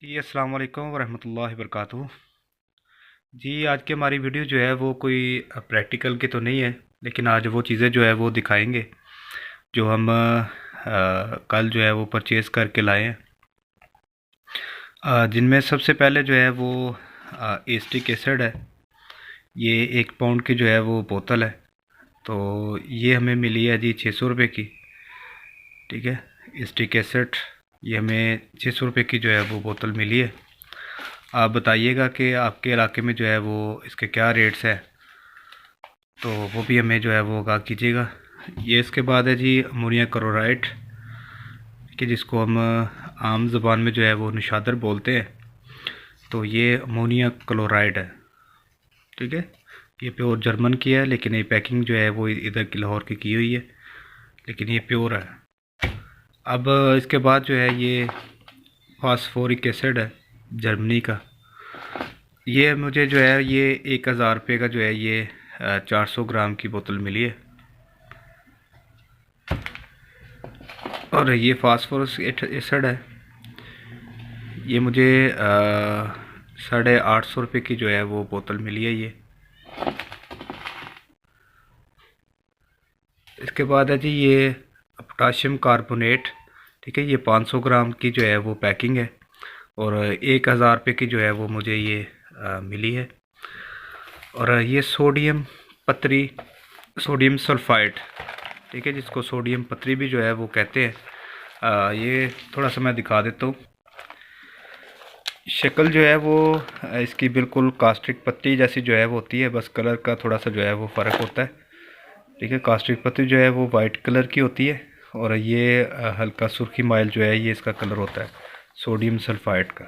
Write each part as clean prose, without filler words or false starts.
जी अस्सलाम वालेकुम वरहमतुल्लाहि वबरकातुहू। जी आज की हमारी वीडियो जो है वो कोई प्रैक्टिकल की तो नहीं है, लेकिन आज वो चीज़ें जो है वो दिखाएंगे जो हम कल जो है वो परचेज़ करके लाए हैं। जिनमें सबसे पहले जो है वो एस्टिक एसिड है। ये 1 पाउंड की जो है वो बोतल है। तो ये हमें मिली है जी 600 रुपये की। ठीक है, एस्टिक एसिड ये हमें 600 रुपये की जो है वो बोतल मिली है। आप बताइएगा कि आपके इलाके में जो है वो इसके क्या रेट्स है, तो वो भी हमें जो है वो आगाह कीजिएगा। ये इसके बाद है जी अमोनियम क्लोराइड, कि जिसको हम आम ज़बान में जो है वो निशादर बोलते हैं। तो ये अमोनियम क्लोराइड है। ठीक है, ये प्योर जर्मन की है, लेकिन ये पैकिंग जो है वो इधर की लाहौर की हुई है, लेकिन ये प्योर है। अब इसके बाद जो है ये फास्फोरिक एसिड है जर्मनी का। ये मुझे जो है ये 1000 रुपये का जो है ये 400 ग्राम की बोतल मिली है। और ये फास्फोरस एसिड है, ये मुझे 850 रुपये की जो है वो बोतल मिली है ये। इसके बाद है जी ये पोटाशियम कार्बोनेट। ठीक है, ये 500 ग्राम की जो है वो पैकिंग है, और 1000 रुपये की जो है वो मुझे ये मिली है। और ये सोडियम पत्री, सोडियम सल्फाइड, ठीक है, जिसको सोडियम पत्री भी जो है वो कहते हैं। ये थोड़ा सा मैं दिखा देता हूँ। शक्ल जो है वो इसकी बिल्कुल कास्टिक पत्ती जैसी जो है वो होती है, बस कलर का थोड़ा सा जो है वो फ़र्क होता है। ठीक है, कास्टिक पत्ती जो है वो वाइट कलर की होती है, और ये हल्का सुर्खी माइल जो है ये इसका कलर होता है सोडियम सल्फाइड का।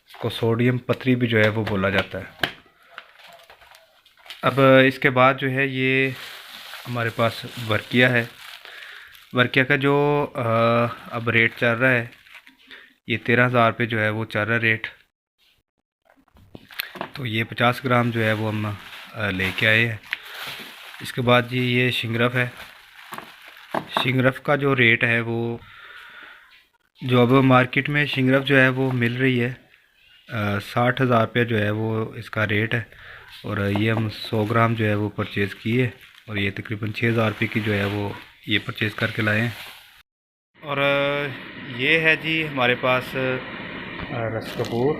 इसको सोडियम पत्री भी जो है वो बोला जाता है। अब इसके बाद जो है ये हमारे पास वर्किया है। वर्किया का जो अब रेट चल रहा है ये 13,000 रुपये जो है वो चल रहा है रेट। तो ये 50 ग्राम जो है वो हम लेके आए हैं। इसके बाद जी ये शिंगरफ है। शिंगरफ का जो रेट है वो, जो अब मार्केट में शिंगरफ जो है वो मिल रही है 60,000 रुपये जो है वो इसका रेट है। और ये हम 100 ग्राम जो है वो परचेज़ किए, और ये तकरीबन 6,000 रुपये की जो है वो ये परचेज़ करके लाए हैं। और ये है जी हमारे पास रस कपूर।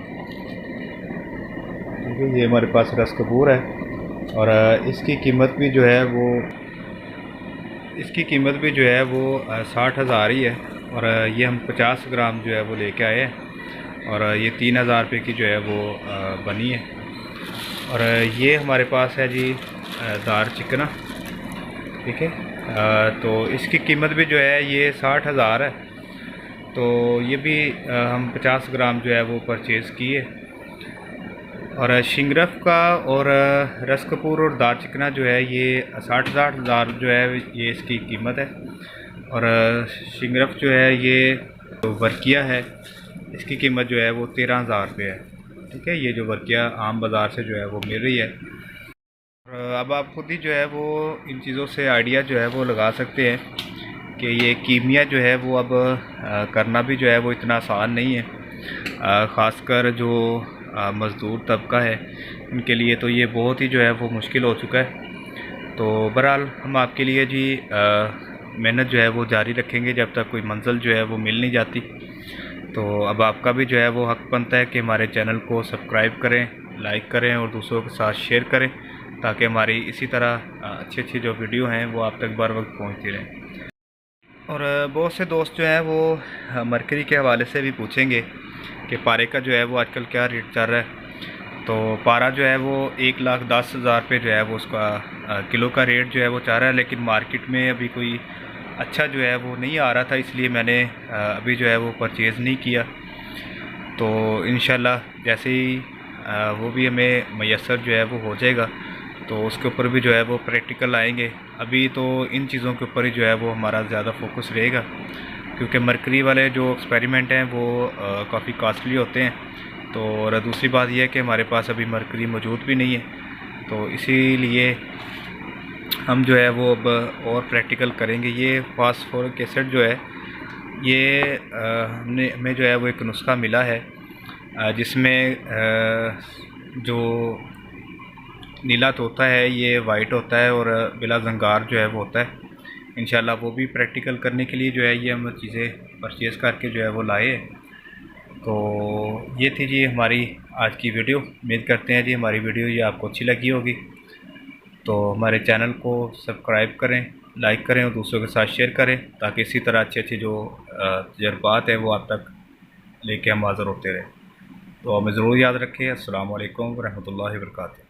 ठीक है, ये हमारे पास रस कपूर है, और इसकी कीमत भी जो है वो 60,000 ही है। और ये हम 50 ग्राम जो है वो लेके आए हैं, और ये 3,000 रुपये की जो है वो बनी है। और ये हमारे पास है जी दार चिकना। ठीक है, तो इसकी कीमत भी जो है ये 60,000 है। तो ये भी हम 50 ग्राम जो है वो परचेज़ किए। और शिंगरफ का और रस कपूर और दार चिकना जो है ये 60,000 जो है ये इसकी कीमत है। और शिंगरफ जो है ये वर्किया है, इसकी कीमत जो है वो 13,000 रुपये है। ठीक है, ये जो वर्किया आम बाज़ार से जो है वो मिल रही है। और अब आप खुद ही जो है वो इन चीज़ों से आइडिया जो है वो लगा सकते हैं कि ये कीमिया जो है वो अब करना भी जो है वो इतना आसान नहीं है। ख़ासकर जो मज़दूर तबका है उनके लिए तो ये बहुत ही जो है वो मुश्किल हो चुका है। तो बहरहाल हम आपके लिए जी मेहनत जो है वो जारी रखेंगे जब तक कोई मंजिल जो है वो मिल नहीं जाती। तो अब आपका भी जो है वो हक़ बनता है कि हमारे चैनल को सब्सक्राइब करें, लाइक करें और दूसरों के साथ शेयर करें, ताकि हमारी इसी तरह अच्छी अच्छी जो वीडियो हैं वो आप तक बर वक्त पहुँचती रहें। और बहुत से दोस्त जो हैं वो मरकरी के हवाले से भी पूछेंगे कि पारे का जो है वो आजकल क्या रेट चल रहा है। तो पारा जो है वो 1,10,000 रुपये जो है वो उसका किलो का रेट जो है वो चल रहा है, लेकिन मार्केट में अभी कोई अच्छा जो है वो नहीं आ रहा था, इसलिए मैंने अभी जो है वो परचेज़ नहीं किया। तो इंशाल्लाह जैसे ही वो भी हमें मैसर जो है वो हो जाएगा तो उसके ऊपर भी जो है वो प्रैक्टिकल आएंगे। अभी तो इन चीज़ों के ऊपर ही जो है वो हमारा ज़्यादा फोकस रहेगा, क्योंकि मरकरी वाले जो एक्सपेरिमेंट हैं वो काफ़ी कॉस्टली होते हैं। तो और दूसरी बात यह है कि हमारे पास अभी मरकरी मौजूद भी नहीं है, तो इसीलिए हम जो है वो अब और प्रैक्टिकल करेंगे। ये फास्फोरिक एसिड जो है ये हमें जो है वो एक नुस्खा मिला है जिसमें जो नीला तोता है ये वाइट होता है और बिला जंगार जो है वो होता है। इंशाल्लाह वो भी प्रैक्टिकल करने के लिए जो है ये हम चीज़ें परचेज़ करके जो है वो लाए। तो ये थी जी हमारी आज की वीडियो। उम्मीद करते हैं जी हमारी वीडियो ये आपको अच्छी लगी होगी। तो हमारे चैनल को सब्सक्राइब करें, लाइक करें और दूसरों के साथ शेयर करें, ताकि इसी तरह अच्छे अच्छे जो तजर्बात हैं वो आप तक लेके हम हाज़िर होते रहें। तो हमें ज़रूर याद रखें। अस्सलाम वालेकुम व रहमतुल्लाहि व बरकातुहू।